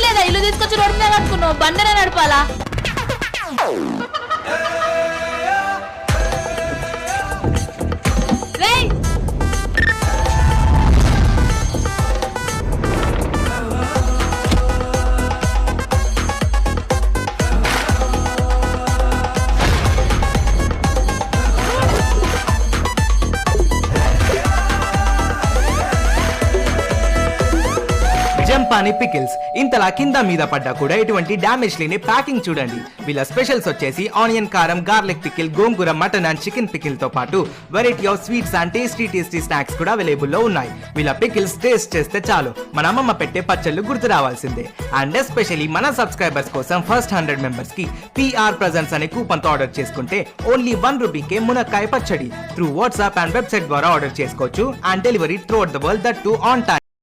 లేదా ఇల్లు తీసుకొచ్చి రోడ్డు మీద కట్టుకున్నావు, బండనే నడపాలా? జంపాని పికిల్స్ ఇంతలా కింద మీద పడ్డా కూడా ఎటువంటి డ్యామేజ్ లేని ప్యాకింగ్ చూడండి. వీళ్ళ స్పెషల్స్ వచ్చేసి ఆనియన్ కారం, garlic pickle, gongura, mutton and chicken pickle తో పాటు variety of sweets and tasty snacks కూడా అవైలబుల్ లో ఉన్నాయి. వీళ్ళ పికిల్స్ టేస్ట్ చేస్తే చాలు మన అమ్మమ్మ పెట్టే పచ్చళ్ళు గుర్తు రావాల్సిందే. అండ్ ఎస్పెషల్లీ మన సబ్స్క్రైబర్స్ కోసం ఫస్ట్ 100 మెంబర్స్ కి PR Presents అనే కూపన్ తో ఆర్డర్ చేసుకుంటే ఓన్లీ ₹1కే మునక్కాయ పచ్చడి త్రూ వాట్సాప్ అండ్ వెబ్సైట్ ద్వారా ఆర్డర్ చేసుకోవచ్చు. And delivery through out the world, that to on time.